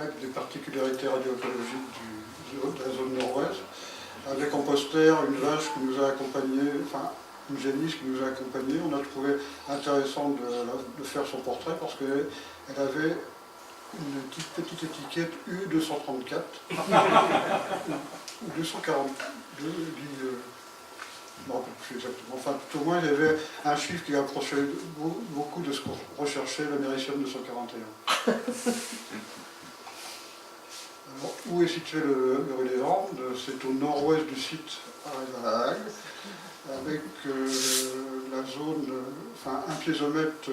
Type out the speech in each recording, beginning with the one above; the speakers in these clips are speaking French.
traite des particularités radioécologiques de la zone nord-ouest, avec en poster une vache qui nous a accompagnés, enfin une génisse qui nous a accompagnés. On a trouvé intéressant de faire son portrait parce qu'elle avait une petite étiquette U234 ou 242, je ne me rappelle plus exactement. Enfin, tout au moins, il y avait un chiffre qui approchait beaucoup de ce qu'on recherchait, l'américium 241. Alors, où est situé le rue des Landes? C'est au nord-ouest du site à la Hague, avec la zone, enfin un piézomètre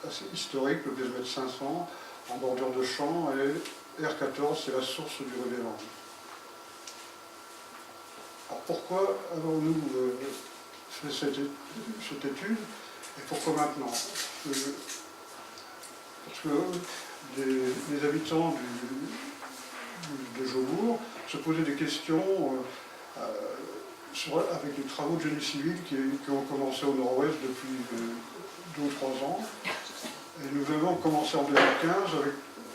assez historique, le piézomètre 500, en bordure de champ, et R14, c'est la source du rue des Landes. Alors pourquoi avons-nous fait cette étude, et pourquoi maintenant? Parce que les habitants de Jobourg se posaient des questions avec les travaux de génie civil qui ont commencé au nord-ouest depuis 2 ou 3 ans. Et nous avons commencé en 2015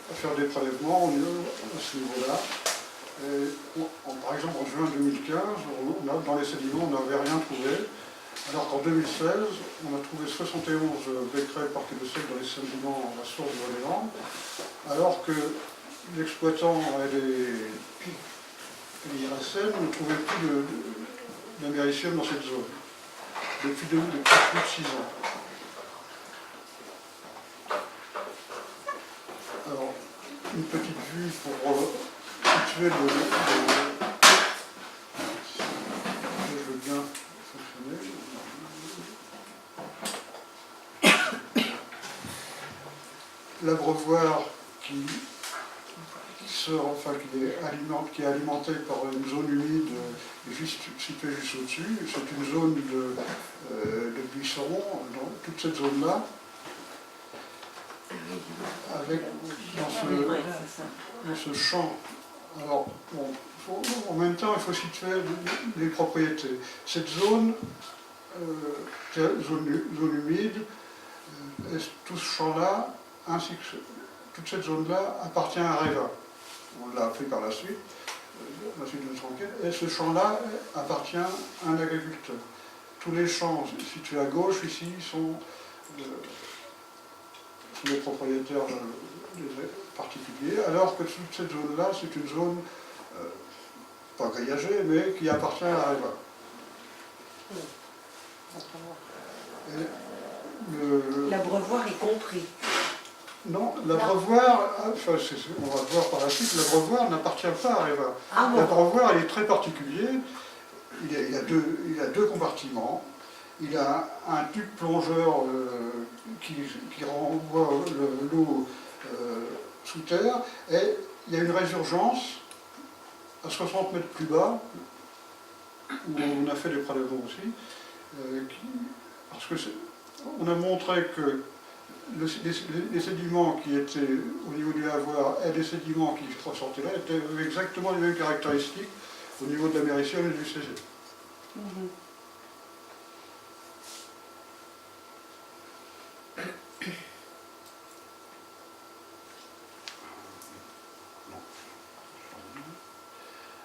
à faire des prélèvements à ce niveau-là. Par exemple, en juin 2015, dans les sédiments, on n'avait rien trouvé, alors qu'en 2016, on a trouvé 71 becquerels par kilo sec dans les sédiments à la source du Rhône-et-Landes, alors que l'exploitant et l'IRSN ne trouvaient plus d'américium dans cette zone, depuis plus de 6 ans. Alors, une petite vue pour situer je veux bien fonctionner. L'abreuvoir qui est alimenté par une zone humide située juste au-dessus. C'est une zone de buissons, dans toute cette zone-là, avec dans ce champ. Alors, bon, en même temps, il faut situer les propriétés. Cette zone, zone humide, tout ce champ-là, ainsi que toute cette zone-là, appartient à Areva. On l'a appris par la suite de notre enquête, et ce champ-là appartient à un agriculteur. Tous les champs situés à gauche, ici, sont les propriétaires des particuliers, alors que toute cette zone-là, c'est une zone, pas grillagée, mais qui appartient à Areva. L'abreuvoir est compris. Non, l'abreuvoir, enfin, on va voir par la suite, l'abreuvoir n'appartient pas à Areva. Ah bon. L'abreuvoir, il est très particulier. Il a deux compartiments. Il a un tube plongeur qui renvoie l'eau sous terre, et il y a une résurgence à 60 mètres plus bas, où on a fait des prélèvements aussi, parce que on a montré que les sédiments qui étaient au niveau du lavoir et les sédiments qui ressortaient là étaient exactement les mêmes caractéristiques au niveau de l'américium et du CG.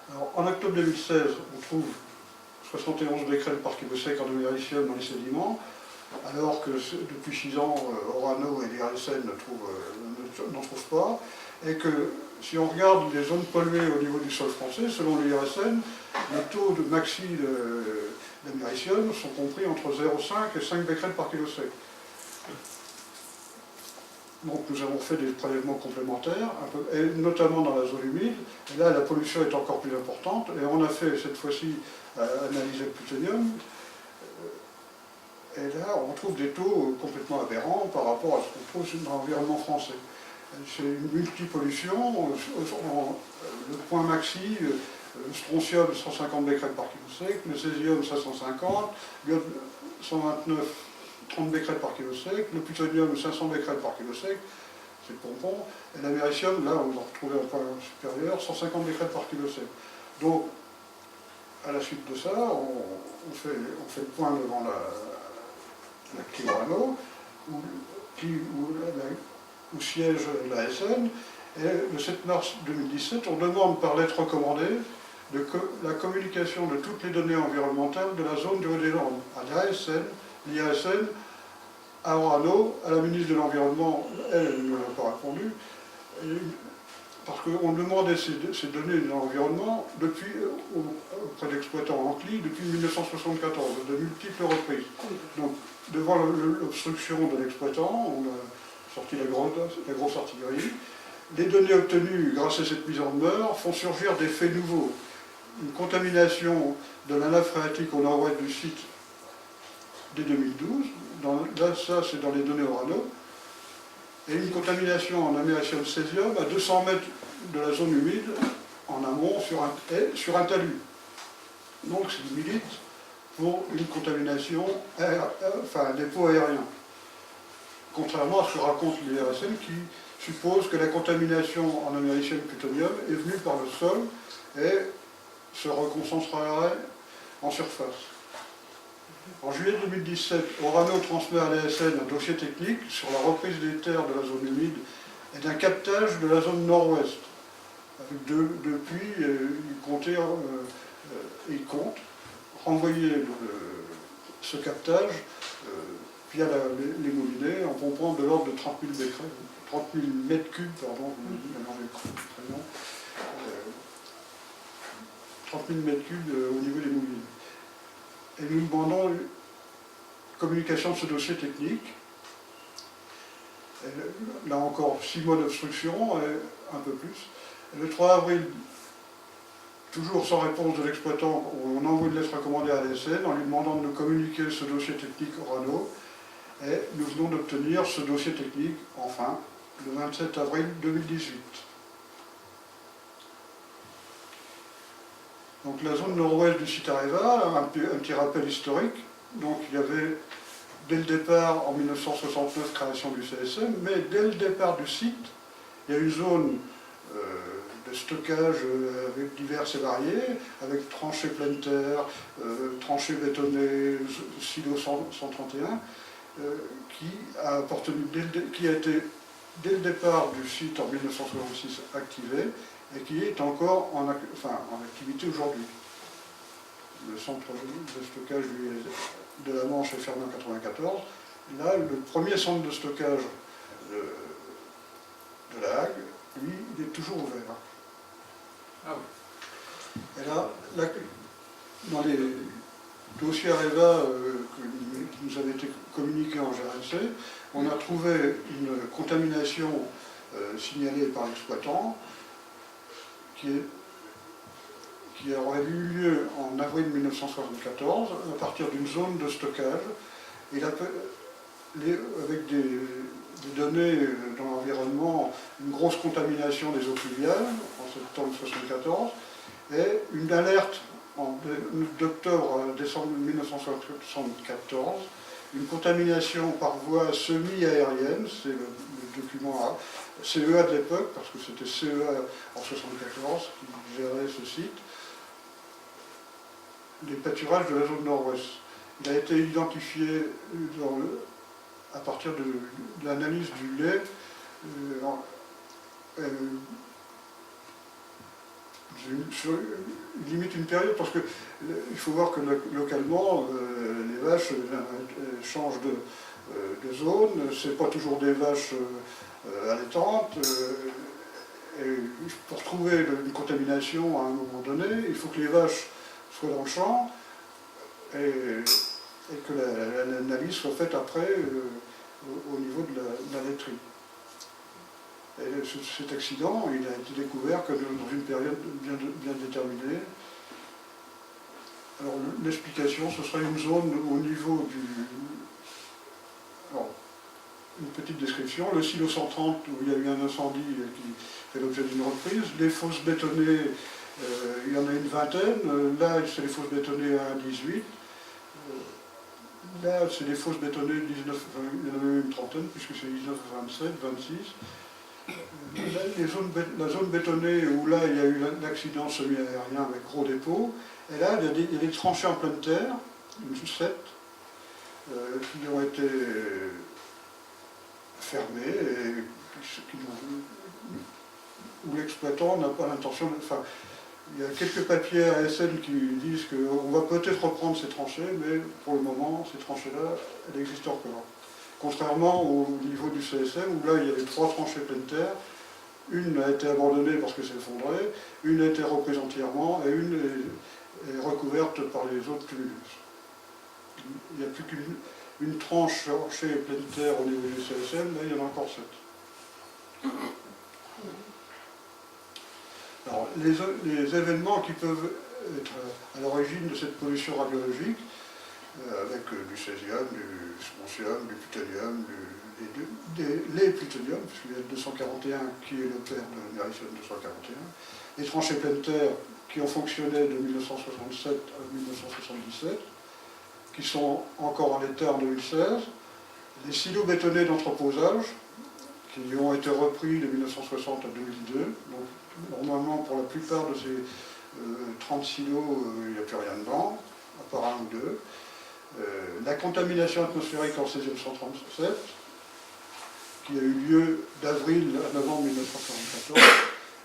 Alors, en octobre 2016, on trouve 71 becquerels par kilo sec en américium dans les sédiments, alors que depuis 6 ans, Orano et l'IRSN n'en trouvent pas, et que si on regarde les zones polluées au niveau du sol français, selon l'IRSN, les taux de maxi d'américium sont compris entre 0,5 et 5 becquerels par kilo sec. Donc nous avons fait des prélèvements complémentaires, et notamment dans la zone humide, et là la pollution est encore plus importante, et on a fait cette fois-ci analyser le plutonium, et là on trouve des taux complètement aberrants par rapport à ce qu'on trouve dans l'environnement français. C'est une multipollution, le point maxi, le strontium 150 becquerels par kilo sec, le césium 550, l'iode 129 30 becquerels par kilo sec, le plutonium 500 becquerels par kilo sec, c'est le pompon, et l'américium, là on va retrouver un point supérieur, 150 becquerels par kilo sec. Donc, à la suite de ça, on fait le point devant la clé Orano, où siège l'ASN, Et le 7 mars 2017, on demande par lettre recommandée la communication de toutes les données environnementales de la zone du Haut-des-Landes à l'IASN, à Orano, à la ministre de l'Environnement, elle ne m'a pas répondu, parce qu'on demandait ces données de l'environnement auprès d'exploitants en CLI depuis 1974, de multiples reprises. Donc, devant l'obstruction de l'exploitant, on a sorti la grosse artillerie. Les données obtenues grâce à cette mise en demeure font surgir des faits nouveaux. Une contamination de la nappe phréatique au nord-ouest du site dès 2012, là ça c'est dans les données Orano, et une contamination en américain césium à 200 mètres de la zone humide, en amont, sur un talus. Donc c'est milite pour une contamination, un dépôt aérien. Contrairement à ce que raconte l'IRSN qui suppose que la contamination en américain plutonium est venue par le sol et se reconcentrerait en surface. En juillet 2017, Orano transmet à l'ASN un dossier technique sur la reprise des terres de la zone humide et d'un captage de la zone nord-ouest. Depuis, il compte renvoyer ce captage via les moulinets en pompant de l'ordre de 30 000 mètres cubes, pardon, 30 000 mètres cubes au niveau des moulinets. Et nous demandons une communication de ce dossier technique. Et là encore, 6 mois d'obstruction, et un peu plus. Et le 3 avril, toujours sans réponse de l'exploitant, on envoie une lettre recommandée à l'ASN en lui demandant de nous communiquer ce dossier technique Orano. Et nous venons d'obtenir ce dossier technique, enfin, le 27 avril 2018. Donc la zone nord-ouest du site Areva, un petit rappel historique. Donc il y avait, dès le départ, en 1969, création du CSM, mais dès le départ du site, il y a une zone de stockage avec diverses et variées, avec tranchées pleine terre, tranchées bétonnées, silo 131, qui a été, dès le départ du site en 1966, activé, et qui est encore en activité aujourd'hui. Le centre de stockage de la Manche est fermé en 1994. Là, le premier centre de stockage de la Hague, lui, il est toujours ouvert. Ah oui. Et là, dans les dossiers Areva qui nous avaient été communiqués en GRC, on a trouvé une contamination signalée par l'exploitant qui aurait eu lieu en avril 1974 à partir d'une zone de stockage et avec des données dans l'environnement, une grosse contamination des eaux pluviales en septembre 1974 et une alerte d'octobre à décembre 1974, une contamination par voie semi-aérienne, c'est le document CEA de l'époque, parce que c'était CEA en 1974 qui gérait ce site, les pâturages de la zone nord-ouest. Il a été identifié à partir de l'analyse du lait, limite une période, parce que il faut voir que localement, les vaches changent de zone, c'est pas toujours des vaches allaitantes, et pour trouver une contamination à un moment donné, il faut que les vaches soient dans le champ et que l'analyse soit faite après au niveau de la laiterie. Et cet accident, il a été découvert que dans une période bien déterminée. Alors l'explication, ce serait une zone au niveau du... Alors, une petite description, le silo 130 où il y a eu un incendie qui fait l'objet d'une reprise, les fosses bétonnées, il y en a une vingtaine, là c'est les fosses bétonnées à 1,18, là c'est les fosses bétonnées 19, il y en a même une trentaine puisque c'est 19, 27, 26. La zone bétonnée où là il y a eu l'accident semi-aérien avec gros dépôt, et là il y a des tranchées en pleine terre, une 7, qui ont été fermées et où l'exploitant n'a pas l'intention de... Enfin, il y a quelques papiers ASN qui disent qu'on va peut-être reprendre ces tranchées, mais pour le moment, ces tranchées-là, elles existent encore. Contrairement au niveau du CSM, où là, il y avait 3 tranchées pleine terre, une a été abandonnée parce que c'est effondré, une a été reprise entièrement, et une est recouverte par les autres tumulus. Il n'y a plus qu'une tranche chez pleine terre au niveau du CSM, là il y en a encore 7. Alors, les événements qui peuvent être à l'origine de cette pollution radiologique, avec du césium, du strontium, du plutonium, les plutonium, puisqu'il y a le 241 qui est le père de l'américium 241, les tranchées pleine terre qui ont fonctionné de 1967 à 1977, qui sont encore en état en 2016, les silos bétonnés d'entreposage, qui ont été repris de 1960 à 2002. Donc, normalement, pour la plupart de ces 30 silos, il n'y a plus rien dedans, à part un ou deux. La contamination atmosphérique en césium 137, qui a eu lieu d'avril à novembre 1974,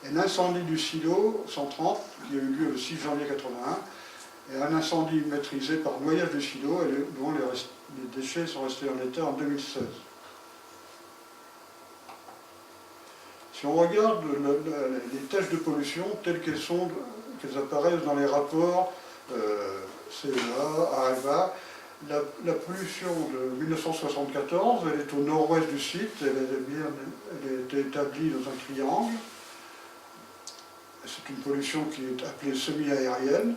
et l'incendie du silo 130, qui a eu lieu le 6 janvier 1981, et un incendie maîtrisé par noyage du silo, dont les déchets sont restés en état en 2016. Si on regarde les tâches de pollution telles qu'elles apparaissent dans les rapports CEA, AREVA, la pollution de 1974, elle est au nord-ouest du site, elle est établie dans un triangle. C'est une pollution qui est appelée semi-aérienne,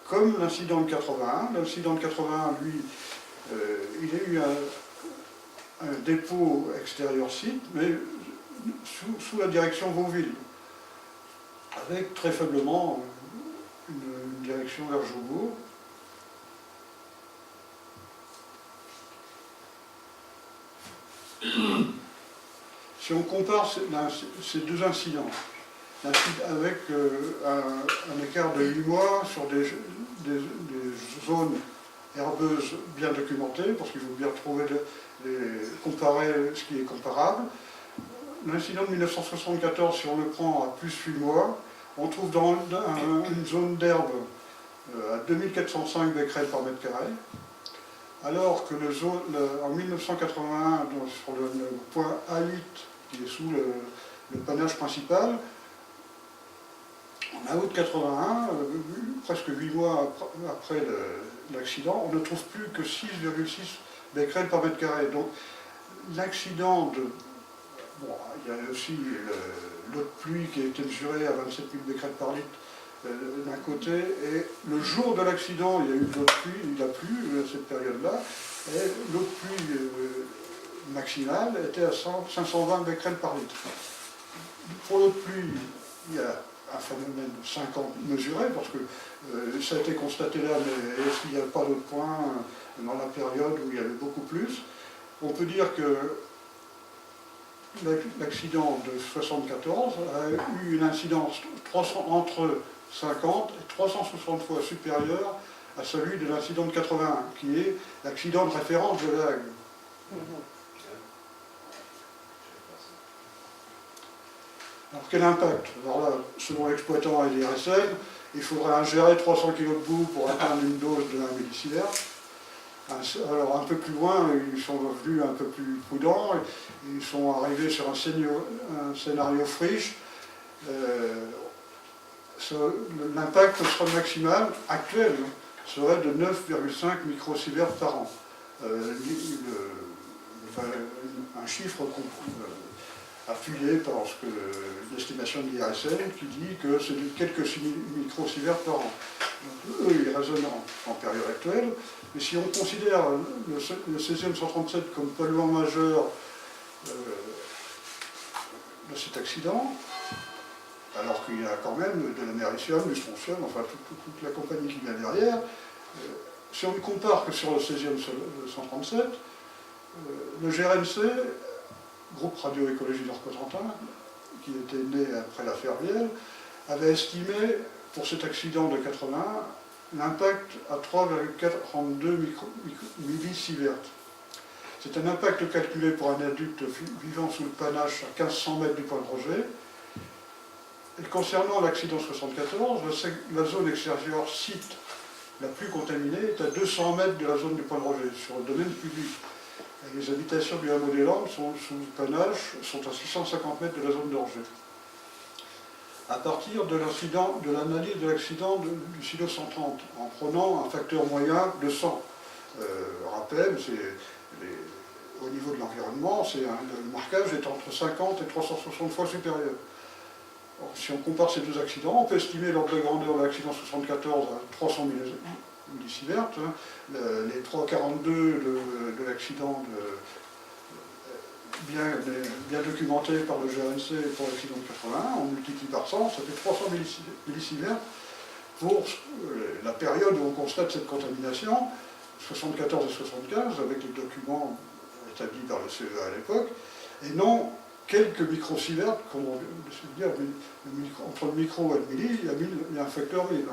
comme l'incident de 81. L'incident de 81, lui, il y a eu un dépôt extérieur site, mais sous la direction Vauville, avec très faiblement une direction vers Joubourg. Si on compare ces deux incidents, avec un écart de 8 mois sur des zones herbeuses bien documentées, parce qu'il faut bien comparer ce qui est comparable, l'incident de 1974, si on le prend à plus 8 mois, on trouve dans une zone d'herbe à 2405 becquerels par mètre carré, alors que en 1981, sur le point A8, qui est sous le panache principal, en août 81, presque 8 mois après l'accident, on ne trouve plus que 6,6 becquerels par mètre carré. Donc l'accident de... Bon, il y a aussi l'eau de pluie qui a été mesurée à 27 000 becquerels par litre d'un côté, et le jour de l'accident, il y a eu de l'eau de pluie, il a plu à cette période-là, et l'eau de pluie maximale était à 520 becquerels par litre. Pour l'eau de pluie, il y a un phénomène de 50 mesuré, parce que ça a été constaté là, mais est-ce qu'il n'y a pas d'autres points dans la période où il y avait beaucoup plus? On peut dire que l'accident de 1974 a eu une incidence entre 50 et 360 fois supérieure à celui de l'incident de 81, qui est l'accident de référence de La Hague. Alors quel impact? Alors là, selon l'exploitant et l'IRSN, il faudrait ingérer 300 kg de boue pour atteindre une dose de 1 millisievert. Alors un peu plus loin, ils sont devenus un peu plus prudents, ils sont arrivés sur un scénario friche. L'impact maximal actuel serait de 9,5 microsieverts par an. Un chiffre appuyé par l'estimation de l'IRSN qui dit que c'est de quelques microsieverts par an. Donc, eux, ils raisonnent en période actuelle, mais si on considère le césium 137 comme polluant majeur de cet accident, alors qu'il y a quand même de l'américium, du strontium, enfin toute la compagnie qui vient derrière, si on ne compare que sur le césium 137, le GRMC, groupe radioécologie nord-cotentin, qui était né après l'affaire Vielle, avait estimé pour cet accident de 80 l'impact à 3,42 millisieverts. C'est un impact calculé pour un adulte vivant sous le panache à 1500 mètres du point de rejet, Et concernant l'accident 74, la zone extérieure site la plus contaminée est à 200 mètres de la zone du point de rejet, sur le domaine public. Et les habitations du hameau des Landes sont sous panache, sont à 650 mètres de la zone de rejet. À partir de l'analyse de l'accident du silo 130, en prenant un facteur moyen de 100. Rappel, au niveau de l'environnement, le marquage est entre 50 et 360 fois supérieur. Alors, si on compare ces deux accidents, on peut estimer l'ordre de grandeur de l'accident 74 à 300 millisieverts, les 342 de l'accident bien documenté par le GRNC pour l'accident de 81, on multiplie par 100, ça fait 300 millisieverts pour la période où on constate cette contamination, 74 et 75, avec les documents établis par le CEA à l'époque, et non quelques microsieverts, comme on veut dire, entre le micro et le milli, il y a un facteur 1000.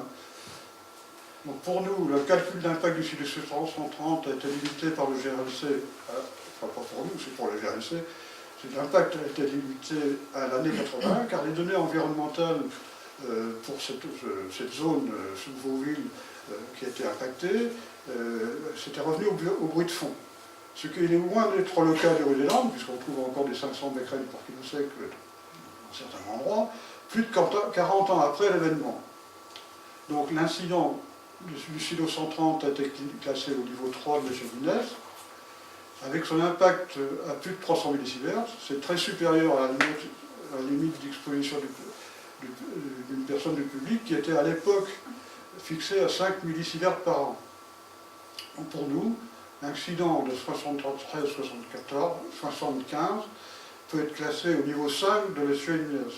Donc pour nous, le calcul d'impact du silo 130 a été limité par le GRNC, enfin pas pour nous, c'est pour le GRNC, l'impact a été limité à l'année 80, car les données environnementales pour cette zone sous Vauville qui a été impactée, c'était revenu au bruit de fond. Ce qui est loin d'être le cas du Rue des Landes, puisqu'on trouve encore des 500 becquerels par kilo sec dans certains endroits, plus de 40 ans après l'événement. Donc l'incident du silo 130 a été classé au niveau 3 de l'ECHEVINES, avec son impact à plus de 300 millisieverts, c'est très supérieur à la limite d'exposition d'une personne du public qui était à l'époque fixée à 5 millisieverts par an. Donc pour nous, l'accident de 73, 74, 75 peut être classé au niveau 5 de l'ECHEVINES.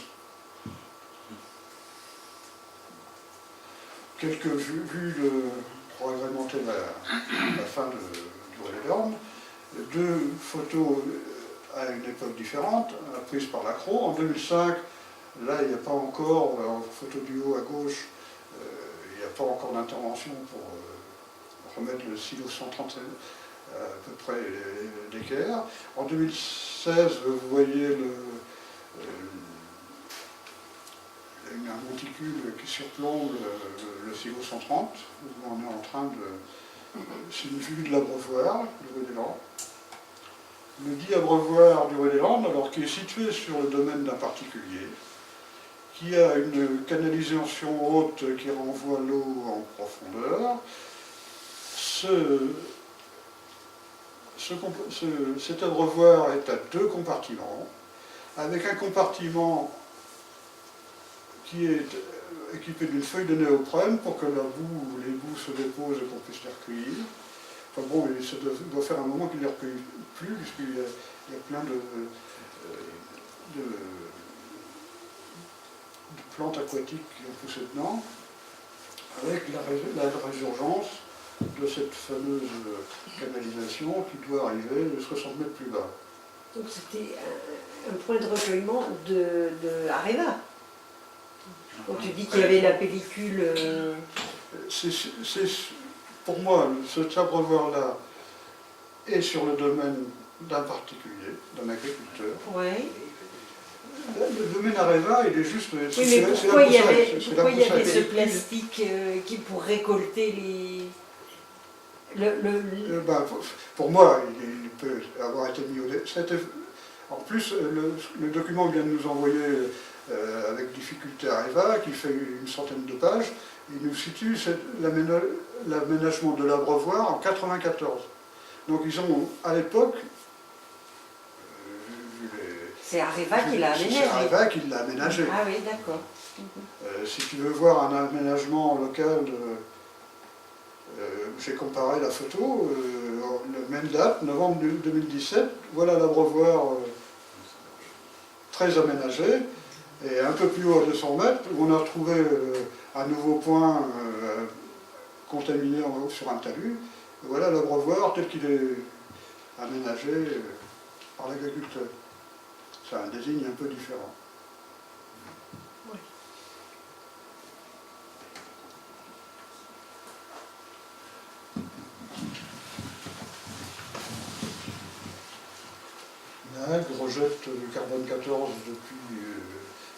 Pour agrémenter la fin du Rue des Landes, deux photos à une époque différente, prises par l'ACRO. En 2005, là, il n'y a pas encore, en photo du haut à gauche, il n'y a pas encore d'intervention pour remettre le silo 130 à peu près d'équerre. En 2016, vous voyez un monticule qui surplombe le silo 130. On est en train de... C'est une vue de l'abreuvoir du Rue des Landes. Le dit abreuvoir du Rue des Landes, alors qui est situé sur le domaine d'un particulier, qui a une canalisation haute qui renvoie l'eau en profondeur. Cet abreuvoir est à 2 compartiments, avec un compartiment qui est équipé d'une feuille de néoprène pour que les boues se déposent et qu'on puisse les recueillir. Enfin bon, ça doit faire un moment qu'il ne les recueille plus, puisqu'il y a plein de plantes aquatiques qui ont poussé dedans, avec la résurgence de cette fameuse canalisation qui doit arriver 60 mètres plus bas. Donc c'était un point de recueillement de Areva. Quand tu dis qu'il y avait la pellicule... Pour moi, cet abreuvoir-là est sur le domaine d'un particulier, d'un agriculteur. Ouais. Le domaine Areva, il est juste... Oui, mais pourquoi il y avait ce plastique qui pour récolter les... Pour moi, il peut avoir été mis au début. En plus, le document vient de nous envoyer avec difficulté Areva, qui fait une centaine de pages, il nous situe l'aménagement de l'abreuvoir en 94. Donc ils ont, à l'époque... C'est Areva qui l'a aménagé. C'est Areva qui l'a aménagé. Ah oui, d'accord. Si tu veux voir un aménagement local, j'ai comparé la photo, la même date, novembre 2017, voilà l'abreuvoir très aménagé, et un peu plus haut à 200 mètres, où on a retrouvé un nouveau point contaminé en haut sur un talus. Et voilà l'abreuvoir tel qu'il est aménagé par l'agriculteur. C'est un désigne un peu différent. Oui. Nag rejette le carbone 14 depuis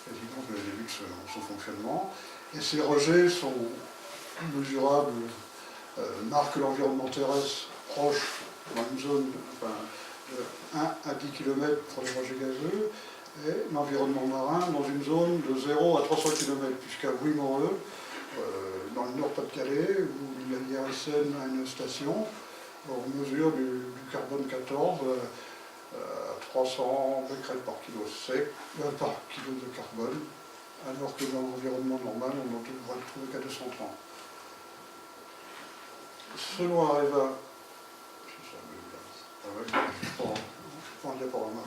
quasiment le début de son fonctionnement. Et ces rejets sont mesurables, marquent l'environnement terrestre proche dans une zone de 1 à 10 km pour les rejets gazeux, et l'environnement marin dans une zone de 0 à 300 km, puisqu'à Wimereux, dans le Nord-Pas-de-Calais, où l'IRSN a une station, on mesure du carbone 14 à 300 becquerels par kilo sec, par kilo de carbone, alors que dans l'environnement normal, on ne devrait le trouver qu'à 230. Selon Areva, je prends un diaporama.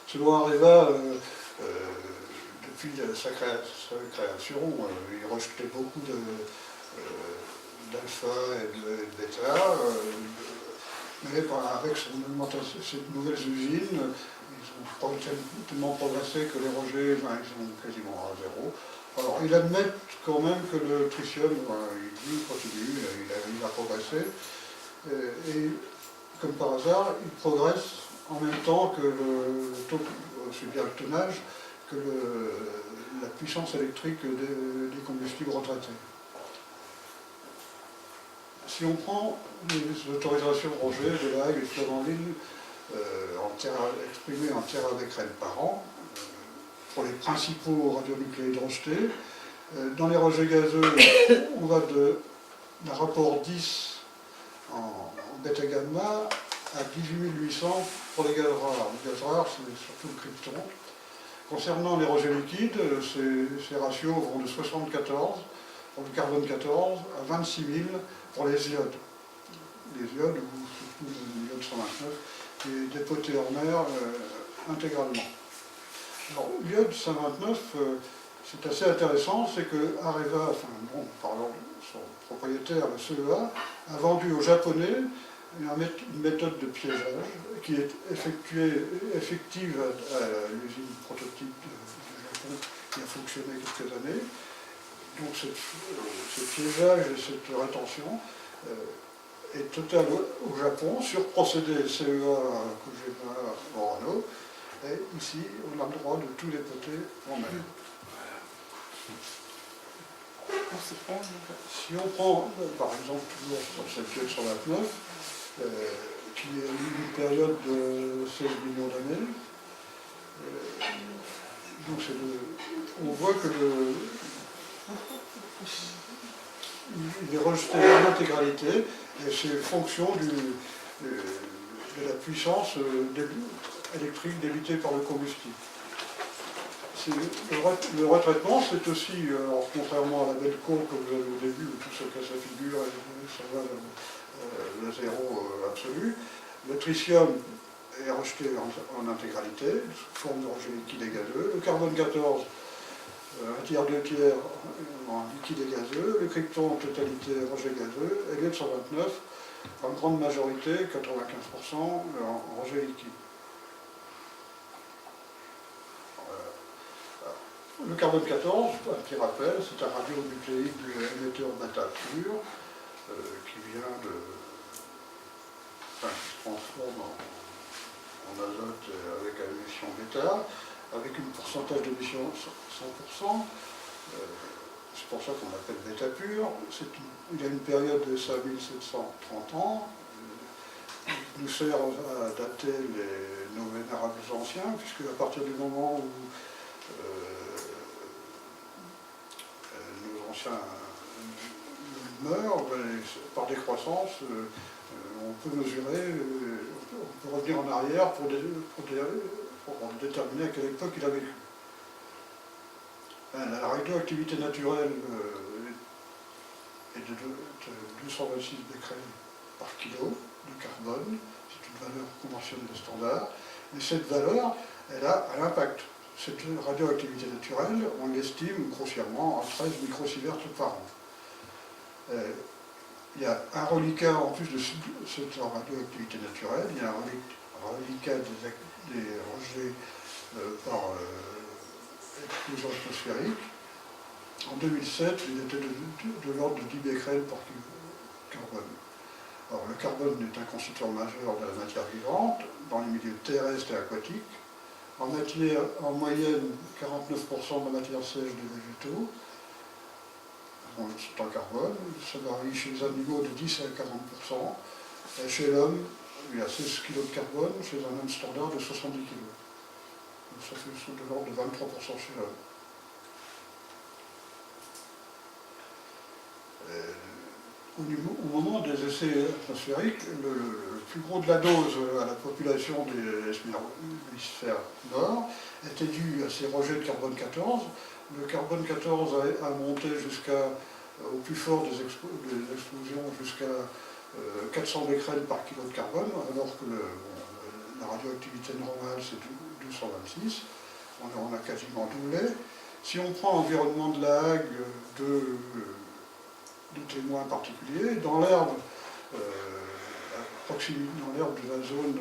Selon Areva, depuis sa création, il rejetait beaucoup d'alpha et de bêta, mais avec ces nouvelles usines, ils ont tellement progressé que les rejets ils sont quasiment à zéro. Alors ils admettent quand même que le tritium, il continue, il a progressé, et comme par hasard, il progresse en même temps que le taux, c'est bien le tonnage, que la puissance électrique des combustibles retraités. Si on prend les autorisations de rejet de La Hague et de Flamanville exprimées en térabecquerels par an, pour les principaux radionucléides rejetés, dans les rejets gazeux, on va d'un rapport 10 en bêta-gamma à 18 800 pour les gaz rares. Les gaz rares, c'est surtout le krypton. Concernant les rejets liquides, ces ratios vont de 74 pour le carbone 14 à 26 000 pour les iodes. Les iodes, ou surtout l'iode 129, qui est dépoté en mer intégralement. Alors, l'iode 129, c'est assez intéressant, c'est que Areva, parlant de son propriétaire, le CEA, a vendu aux Japonais une méthode de piégeage qui est effective à l'usine prototype du Japon qui a fonctionné quelques années. Donc ce piégeage et cette rétention est totale au Japon sur procédé CEA Kojima Orano, et ici on a le droit de tout dépoter en mer. Si on prend par exemple toujours sur cette pièce 129, qui est une période de 16 millions d'années. Donc on voit que il est rejeté en intégralité, et c'est fonction de la puissance électrique débitée par le combustible. Le retraitement, c'est aussi, alors, contrairement à la belle courbe que vous avez au début, où tout se casse la figure et ça va le zéro absolu, le tritium est rejeté en intégralité, sous forme de rejet liquide et gazeux, le carbone 14, un tiers, deux tiers en liquide et gazeux, le krypton en totalité rejet gazeux, et l'iode 129 en grande majorité, 95% en rejet liquide. Le carbone 14, un petit rappel, c'est un radionucléide émetteur bêta pur qui vient qui se transforme en azote avec une émission bêta, avec un pourcentage d'émission 100%. C'est pour ça qu'on l'appelle bêta pur. Il a une période de 5730 ans. Il nous sert à dater nos vénérables anciens, puisque à partir du moment où nos anciens meurent, par décroissance, on peut mesurer, on peut revenir en arrière pour déterminer à quelle époque il a vécu. La radioactivité naturelle est de 226 becquerels par kilo de carbone, c'est une valeur conventionnelle standard, mais cette valeur, elle a un impact. Cette radioactivité naturelle, on l'estime grossièrement à 13 microsieverts par an. Il y a un reliquat, en plus de cette radioactivité naturelle, il y a un reliquat des rejets par explosion atmosphérique. En 2007, il était de l'ordre de 10 becquerels par kilo carbone. Alors, le carbone est un constituant majeur de la matière vivante dans les milieux terrestres et aquatiques. En matière, en moyenne, 49% de la matière sèche des végétaux sont en carbone. Ça varie chez les animaux de 10 à 40%. Et chez l'homme, il y a 16 kg de carbone, chez un homme standard de 70 kg. Donc ça fait de l'ordre de 23% chez l'homme. Au moment des essais atmosphériques, le plus gros de la dose à la population de l'hémisphère nord était dû à ces rejets de carbone 14. Le carbone 14 a monté au plus fort des explosions jusqu'à 400 becquerels par kilo de carbone, alors que la radioactivité normale c'est 226. On a quasiment doublé. Si on prend l'environnement de La Hague, de témoins particuliers, dans l'herbe, dans l'herbe de la zone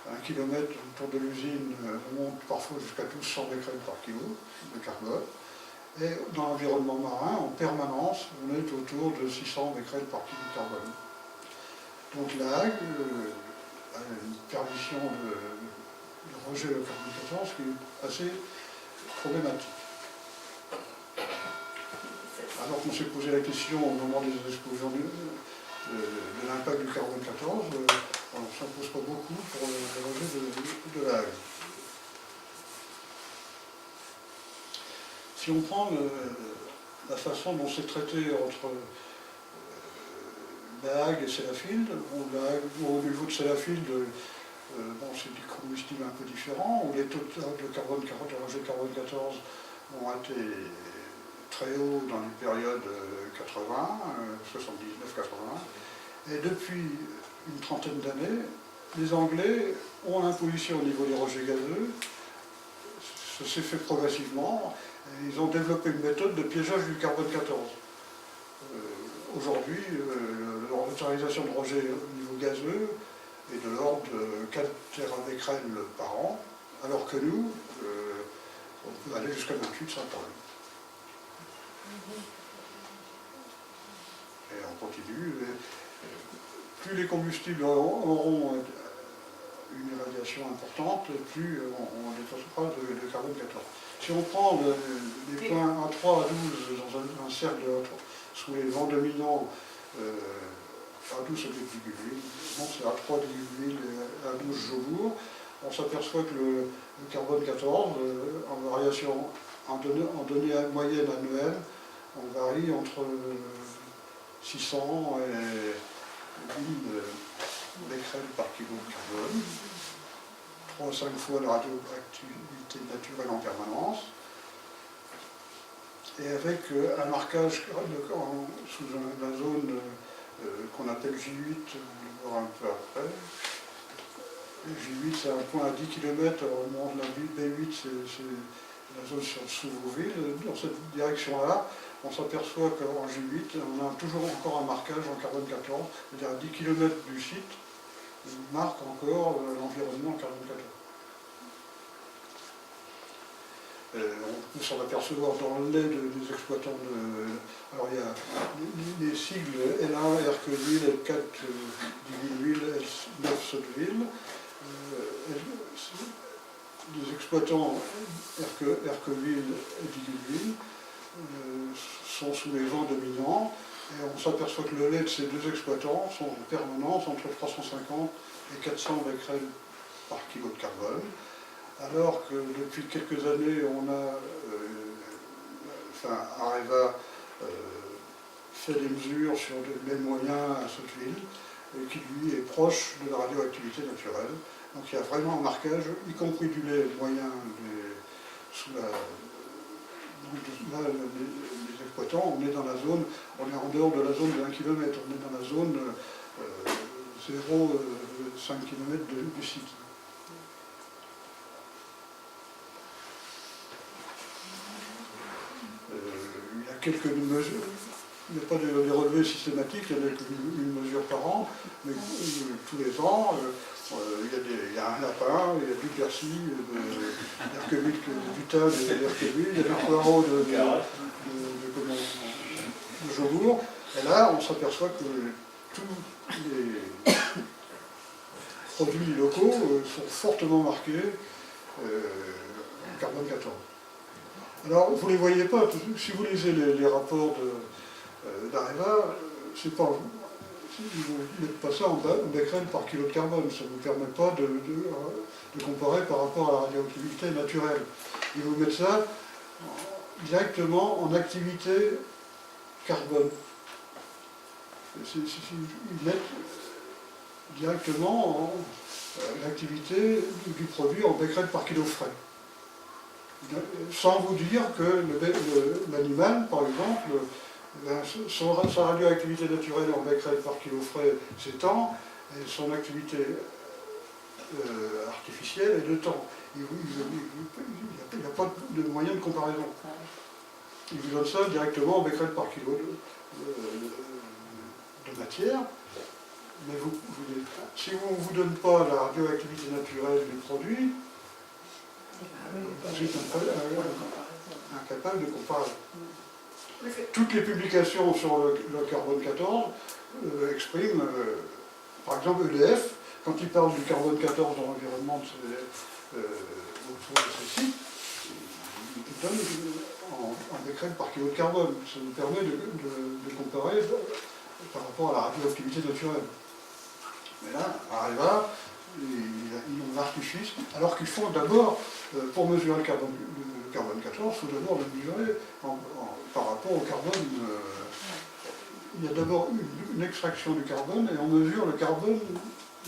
1 km autour de l'usine, on monte parfois jusqu'à 1200 becquerels par kilo de carbone. Et dans l'environnement marin, en permanence, on est autour de 600 becquerels par kilo de carbone. Donc La Hague a une permission de rejet de carbone 14 qui est assez problématique. Alors qu'on s'est posé la question au moment des explosions de l'impact du carbone 14, on ne s'impose pas beaucoup pour le rejet de La Hague. Si on prend la façon dont c'est traité entre La Hague et Sellafield, au niveau de Sellafield, c'est des combustibles un peu différents, où les taux de rejet de carbone 14 ont été très hauts dans les périodes 80, 79-80, et depuis une trentaine d'années, les Anglais ont l'imposition au niveau des rejets gazeux. Ça s'est fait progressivement, et ils ont développé une méthode de piégeage du carbone 14. Aujourd'hui, l'autorisation de rejet au niveau gazeux est de l'ordre de 4 TBq par an, alors que nous, on peut aller jusqu'à 28 sans problème. Et on continue. Plus les combustibles auront une irradiation importante, plus on dépassera de carbone 14. Si on prend les points A3 à 12 dans un cercle sous les vents dominants, A12 c'est des digulines, c'est A3 digulines et A12 jour, on s'aperçoit que le carbone 14, en variation, en données moyenne annuelle, on varie entre 600 et 1000 becquerels par kilo de carbone, 3 à 5 fois la radioactivité naturelle en permanence, et avec un marquage sous la zone qu'on appelle J8, on va voir un peu après. J8 c'est un point à 10 km, au moment de la B8 c'est la zone sous Vauville. Dans cette direction-là, on s'aperçoit qu'en J8, on a toujours encore un marquage en carbone 14, c'est-à-dire à 10 km du site, on marque encore l'environnement en carbone 14. On peut s'en apercevoir dans le lait des exploitants alors il y a les sigles L1, Erqueville, L4, Diville, L9, Sotteville. Les exploitants Erqueville et Diville sont sous les vents dominants et on s'aperçoit que le lait de ces deux exploitants sont en permanence entre 350 et 400 becquerels par kilo de carbone. Alors que depuis quelques années, on a, Areva fait des mesures sur les moyens à Sotteville, et qui lui est proche de la radioactivité naturelle. Donc il y a vraiment un marquage, y compris du lait moyen sous la. Donc là, les exploitants, on est dans la zone, on est en dehors de la zone de 1 km, on est dans la zone 0,5 km du site. Quelques mesures, il n'y a pas de relevés systématiques, il y en a qu'une mesure par an, mais tous les ans, il y a un lapin, il y a du persil, du thym, il y a du poireau de Jobourg, et là on s'aperçoit que tous les produits locaux sont fortement marqués carbone 14. Alors, vous ne les voyez pas, si vous lisez les rapports d'Areva, c'est pas, ils ne mettent pas ça en becquerel par kilo de carbone, ça ne vous permet pas de comparer par rapport à la radioactivité naturelle. Ils vous mettent ça directement en activité carbone. Ils mettent directement l'activité du produit en becquerel par kilo frais. Sans vous dire que l'animal, par exemple, sa radioactivité naturelle en becquerel par kilo frais, c'est tant, et son activité artificielle est de temps. Il n'y a pas de moyen de comparaison. Il vous donne ça directement en becquerel par kilo de matière, mais si on ne vous donne pas la radioactivité naturelle du produit, vous êtes incapable de comparer. Toutes les publications sur le carbone 14 expriment, par exemple EDF, quand il parle du carbone 14 dans l'environnement autour de ces sites, il donne en becquerel par kilo de carbone. Ça nous permet de comparer par rapport à la radioactivité naturelle. Mais là, Areva, ils ont l'artifice, alors qu'ils font d'abord, pour mesurer le carbone 14, il faut d'abord le mesurer par rapport au carbone. Il y a d'abord une extraction du carbone et on mesure le carbone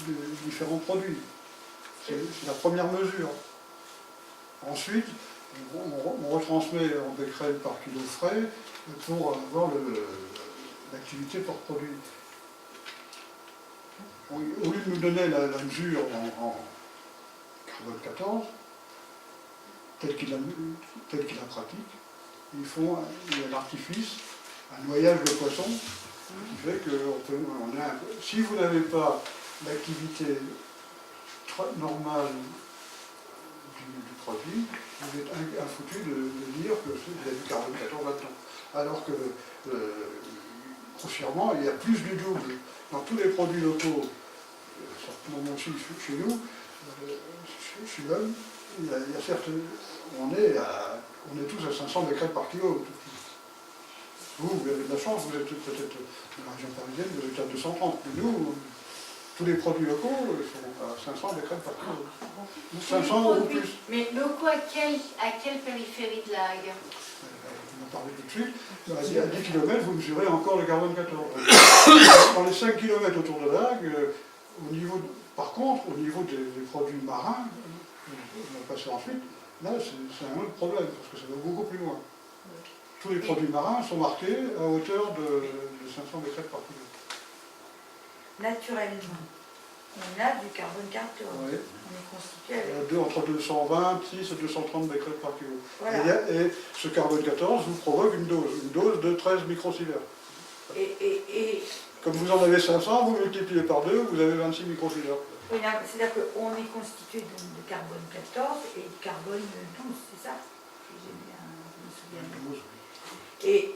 des différents produits. C'est la première mesure. Ensuite, on retransmet en becquerel par kilo frais pour avoir l'activité par produit. Au lieu de nous donner la mesure en carbone 14, tel qu'il la pratique, il y a l'artifice, un noyage de poisson, qui fait que si vous n'avez pas l'activité normale du produit, vous êtes infoutu de dire que il y a du carbone 14 là-dedans. Alors que, grossièrement, il y a plus du double dans tous les produits locaux, certainement aussi chez nous, chez l'homme, il y a certes, on est tous à 500 becquerels par kilo. Vous avez de la chance, vous êtes peut-être dans la région parisienne, vous êtes à 230, mais nous, tous les produits locaux sont à 500 becquerels par kilo. 500 ou plus. Mais locaux à quelle périphérie de La Hague? On en parlait tout de suite. À 10 km, vous mesurez encore le carbone 14. Dans les 5 km autour de La Hague, par contre, au niveau des produits marins, on va passer ensuite, là c'est un autre problème, parce que ça va beaucoup plus loin. Tous les produits marins sont marqués à hauteur de 500 becquerels par kilo. Naturellement, on a du carbone 14. Oui. On est constitué avec. Entre 226 et 230 becquerels par kilo. Voilà. Et ce carbone 14 vous provoque une dose de 13 microsieverts. Et Comme vous en avez 500, vous multipliez par 2, vous avez 26 microsieverts. c'est-à-dire qu'on est constitué de carbone 14 et de carbone 12, c'est ça? Je me souviens bien.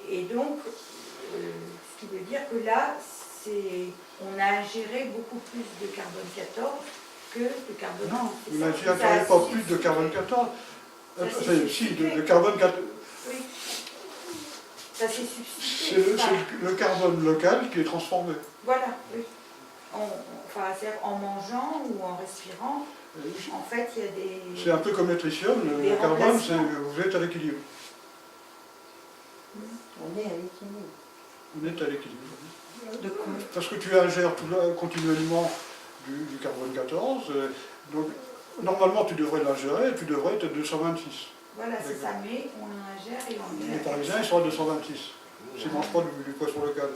Et donc, ce qui veut dire que là, on a ingéré beaucoup plus de carbone 14 que de carbone 12. Non, vous n'ingérez pas plus de carbone 14. Si, de carbone 14. Oui. Ça s'est substitué. C'est le carbone local qui est transformé. Voilà, oui. C'est-à-dire en mangeant ou en respirant, en fait, il y a des... C'est un peu comme le tritium, le carbone, vous êtes à l'équilibre. On est à l'équilibre. On est à l'équilibre. De quoi? Parce que tu ingères continuellement du carbone 14, donc normalement tu devrais l'ingérer et tu devrais être à 226. Voilà, c'est ça, mais on ingère et on est... Les Parisiens, ils sont à 226. S'ils ne mangent pas du poisson local.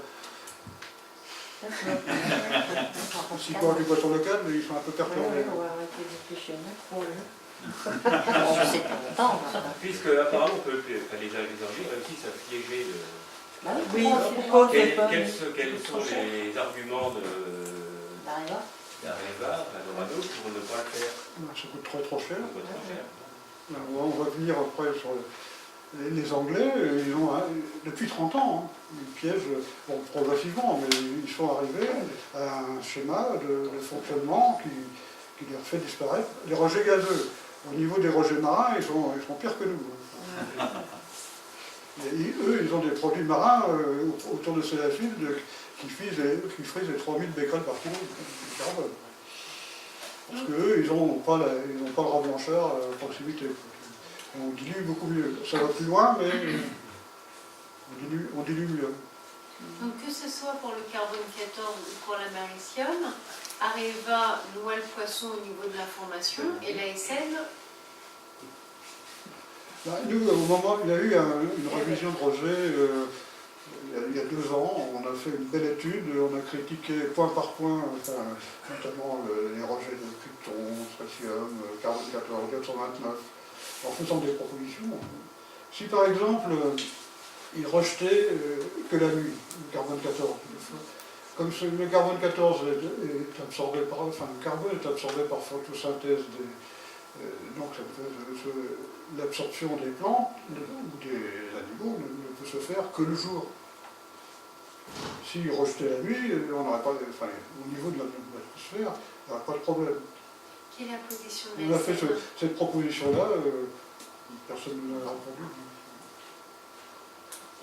S'ils mangent du poisson local, mais ils sont un peu perturbés. On va arrêter de réfléchir maintenant. Puisque apparemment les orgies réussissent à piéger de... Oui, pourquoi on fait pas? Quels sont les arguments D'Areva, d'Eldorado pour ne pas le faire? Ça coûte trop cher. Ça coûte trop cher. On va venir après sur Et les Anglais, ils ont, depuis 30 ans, ils piègent progressivement, mais ils sont arrivés à un schéma de fonctionnement qui leur fait disparaître les rejets gazeux. Au niveau des rejets marins, ils sont pires que nous. Et eux, ils ont des produits marins autour de Sellafield qui frisent les 3000 becquerels par kilo de carbone. Parce qu'eux, ils n'ont pas le rat blancheur à proximité. On dilue beaucoup mieux. Ça va plus loin, mais on dilue mieux. Donc que ce soit pour le carbone 14 ou pour l'américium, Areva noie le poisson au niveau de l'information et l'ASN. Nous, au moment, il y a eu une révision de rejet il y a 2 ans. On a fait une belle étude, on a critiqué point par point, notamment les rejets de krypton, strontium, carbone 14, 429, en faisant des propositions. Si par exemple, ils rejetaient que la nuit, le carbone 14, comme le carbone 14 est absorbé par, le carbone est absorbé par photosynthèse donc l'absorption des plantes ou des animaux ne peut se faire que le jour. S'ils rejetaient la nuit, on n'aurait pas, au niveau de l'atmosphère, il n'y aurait pas de problème. Quelle est la position de On a fait l'ASN? cette proposition-là, personne ne nous a répondu.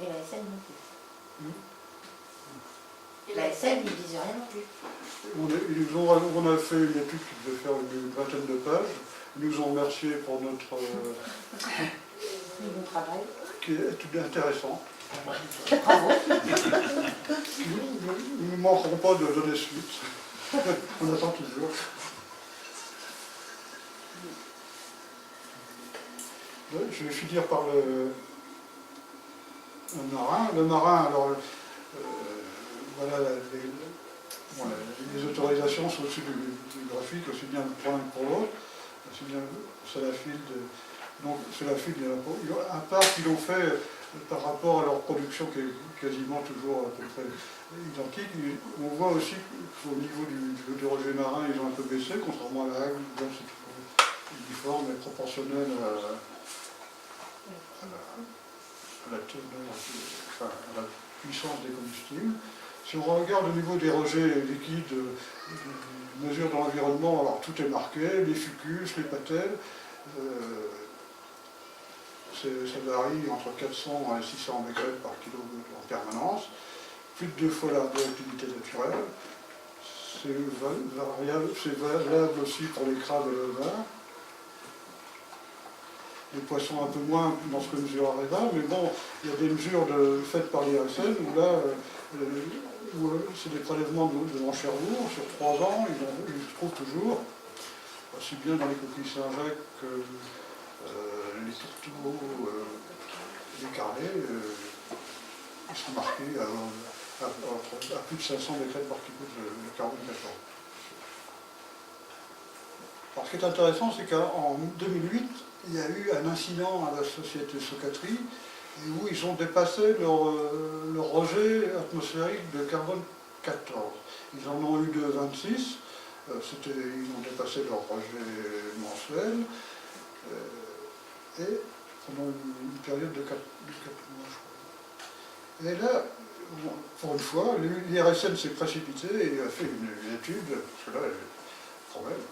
Et la SN non plus. Et La SN, ils disent rien non plus. On a fait une étude qui devait faire une vingtaine de pages. Ils nous ont remercié pour notre Bon travail. qui est étude intéressante. Bravo. Nous ne manquerons pas de donner suite. On attend toujours. Je vais finir par le marin. Le marin, alors, voilà, les autorisations sont au-dessus du graphique, aussi bien pour l'un que pour l'autre. Aussi bien Sellafield. Donc Sellafield, il y a un part qu'ils ont fait par rapport à leur production qui est quasiment toujours à peu près identique. On voit aussi qu'au niveau du rejet marin, ils ont un peu baissé, contrairement à la Hague, où c'est toujours uniforme et proportionnel à la puissance des combustibles. Si on regarde au niveau des rejets liquides, des mesures dans l'environnement, alors tout est marqué, les fucus, les patelles, ça varie entre 400 et 600 becquerels par kilo en permanence, plus de 2 fois la réactivité naturelle. C'est valable aussi pour les crabes et le vin. Les poissons un peu moins dans ce que mesure Areva, mais bon, il y a des mesures faites par l'IRSN où là, c'est des prélèvements de Cherbourg sur 3 ans, ils se trouvent toujours, aussi bien dans les coquilles Saint-Jacques que les tourteaux, les carnets, ils sont marqués à plus de 500 becquerels par kilo de carbone 14. Alors, ce qui est intéressant, c'est qu'en 2008, il y a eu un incident à la société Socatri où ils ont dépassé leur rejet atmosphérique de carbone 14. Ils en ont eu de 26, ils ont dépassé leur rejet mensuel, et pendant une période de 4 mois, je crois. Et là, pour une fois, l'IRSN s'est précipité et a fait une étude, parce que là, il y avait un problème.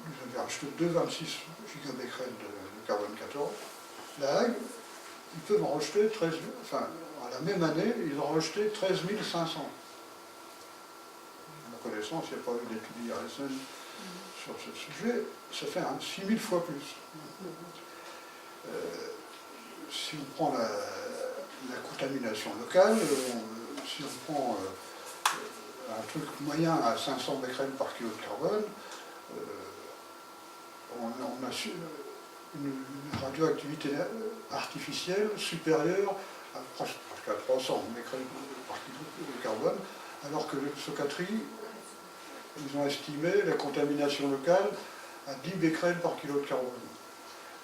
Ils avaient acheté 2,26 gigabecquerels de carbone 14. La Hague, ils peuvent en rejeter 13 000, enfin, à la même année, ils ont rejeté 13 500. À ma connaissance, il n'y a pas eu d'étude IRSN sur ce sujet, ça fait 6 000 fois plus. Si on prend la contamination locale, si on prend un truc moyen à 500 becquerels par kilo de carbone, on a une radioactivité artificielle supérieure à presque à 300 becquerels par kilo de carbone, alors que le Socatri, ils ont estimé la contamination locale à 10 becquerels par kilo de carbone.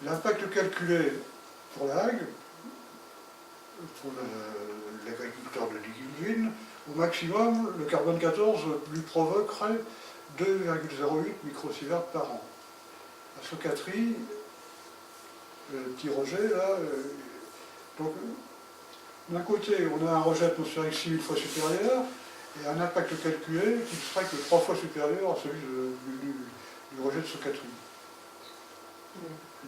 L'impact calculé pour la Hague, pour l'agriculteur de Diggilvin, au maximum, le carbone 14 lui provoquerait 2,08 microsieverts par an. À Socatri, petit rejet là. Donc, d'un côté, on a un rejet atmosphérique 6000 fois supérieur et un impact calculé qui serait que 3 fois supérieur à celui du rejet de Socatri. Il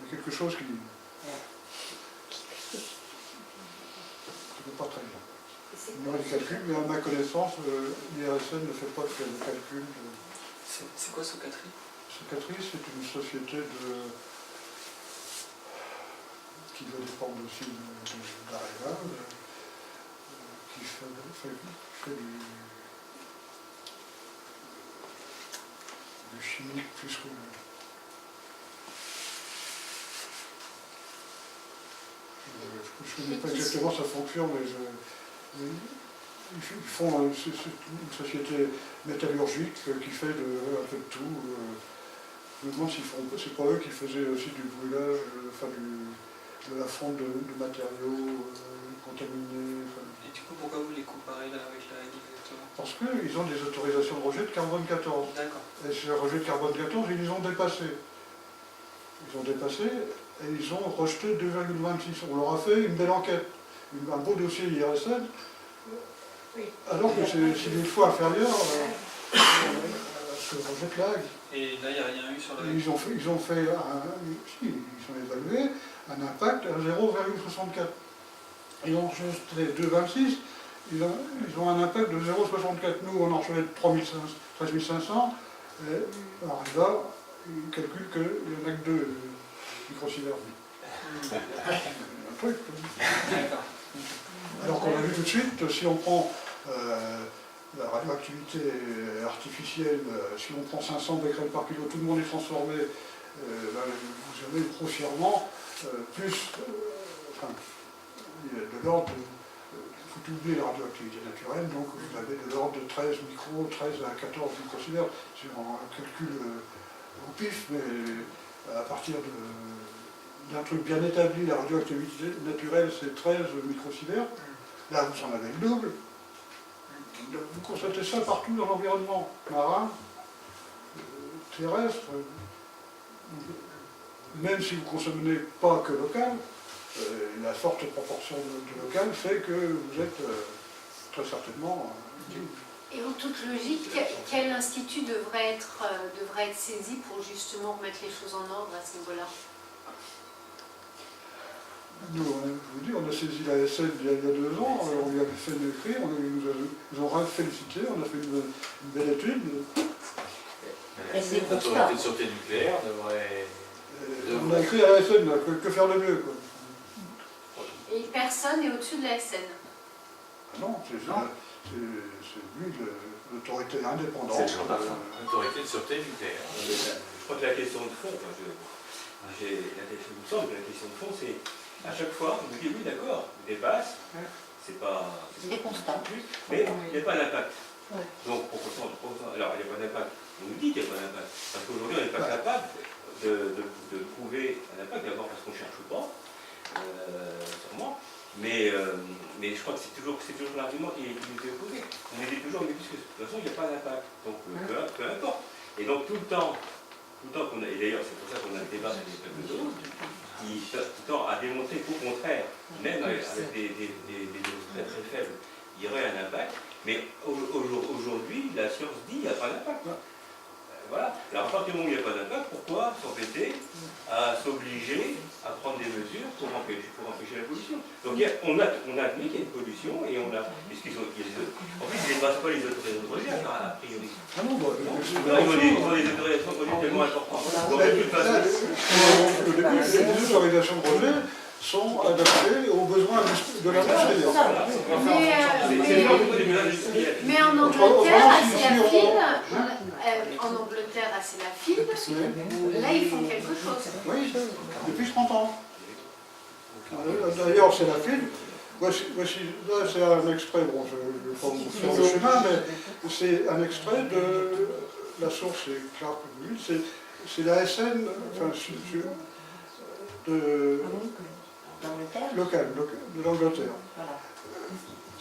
y a quelque chose qui ne va pas très bien. Il y aura des calculs, mais à ma connaissance, l'IRSN ne fait pas de calcul. C'est quoi Socatri? Socatri, c'est une société qui doit dépendre aussi d'Areva, qui fait du chimique plus que... Je ne connais pas exactement sa fonction, mais ils font c'est une société métallurgique qui fait un peu de tout. Je me demande s'ils font, c'est pas eux qui faisaient aussi du brûlage, de la fonte de matériaux contaminés. Et du coup, pourquoi vous les comparez là avec la N exactement? Parce qu'ils ont des autorisations de rejet de carbone 14. D'accord. Et ces rejets de carbone 14, ils les ont dépassés. Ils ont dépassé et ils ont rejeté 2,26. On leur a fait une belle enquête, un beau dossier IRSN, alors que c'est une fois inférieur à ce rejet de lag. Et là, il n'y a rien eu sur la... Ils ont évalué un impact à 0,64. Ils ont enregistré 2,26, ils ont un impact de 0,64. Nous, on a enregistré 13 500, et Areva, il calcule qu'il n'y en a que 2 microsieverts. Un truc. Alors qu'on a vu tout de suite, si on prend la radioactivité artificielle, si on prend 500 becquerels par kilo, tout le monde est transformé, vous avez grossièrement plus, de l'ordre, il faut doubler la radioactivité naturelle, donc vous avez de l'ordre de 13 à 14 microsieverts, c'est un calcul au pif, mais à partir d'un truc bien établi, la radioactivité naturelle c'est 13 microsieverts, là vous en avez le double. Vous constatez ça partout dans l'environnement marin, terrestre, même si vous ne consommez pas que local, la forte proportion de local fait que vous êtes très certainement... Et en toute logique, quel institut devrait être saisi pour justement remettre les choses en ordre à ce niveau-là? Nous, je vous dis, on a saisi la SN il y a 2 ans, on lui avait fait une écrit, ils ont félicité, on a fait une belle étude. L'autorité de sûreté nucléaire devrait... On a écrit à la SN, que faire de mieux, quoi. Et personne n'est au-dessus de la SN? Ah non, c'est lui l'autorité indépendante. C'est l'autorité de sûreté nucléaire. Je crois que la question de fond, la question de fond, c'est à chaque fois, on vous dit oui, d'accord, il dépasse, c'est pas. C'est constant. Mais il n'y a pas d'impact. Ouais. Donc, alors il n'y a pas d'impact. On nous dit qu'il n'y a pas d'impact. Parce qu'aujourd'hui, on n'est pas capable de prouver un impact, d'abord parce qu'on ne cherche pas, sûrement. Mais je crois que c'est toujours l'argument qui nous est opposé. On nous dit toujours, mais puisque de toute façon, il n'y a pas d'impact. Donc, peu importe. Et donc, tout le temps qu'on a, et d'ailleurs, c'est pour ça qu'on a le débat sur les peuples d'eau, qui tend à démontrer qu'au contraire, même avec des doses très très faibles, il y aurait un impact. Mais aujourd'hui, la science dit qu'il n'y a pas d'impact. Voilà. Alors à partir du moment où il n'y a pas d'impact, pourquoi s'embêter à s'obliger à prendre des mesures pour empêcher la pollution? Donc on admet qu'il y a une pollution et on a. Puisqu'ils ont, en plus, ils ne dépassent pas les autorisations de rejet, a priori. Ah non, Ils ont des autorisations de rejet tellement importantes. Donc de toute façon. Au début, les autorisations de rejet sont adaptées aux besoins de l'industrie. Mais en Angleterre, à Sellafield, là ils font quelque chose. Oui, depuis 30 ans. D'ailleurs, c'est la file. Voici, là c'est un extrait, bon, je ne vais pas vous faire le schéma, mais c'est un extrait de la source, c'est Clark, c'est la SN, enfin, locale, de l'Angleterre.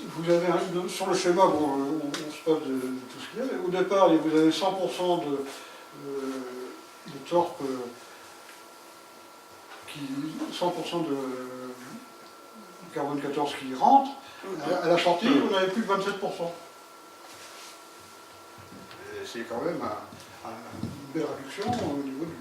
Vous avez sur le schéma, bon, on se passe de tout ce qu'il y a, mais au départ, vous avez 100% de torpes 100% de carbone 14 qui rentre, à la sortie, on n'avait plus que 27%. Et c'est quand même une belle réduction au niveau du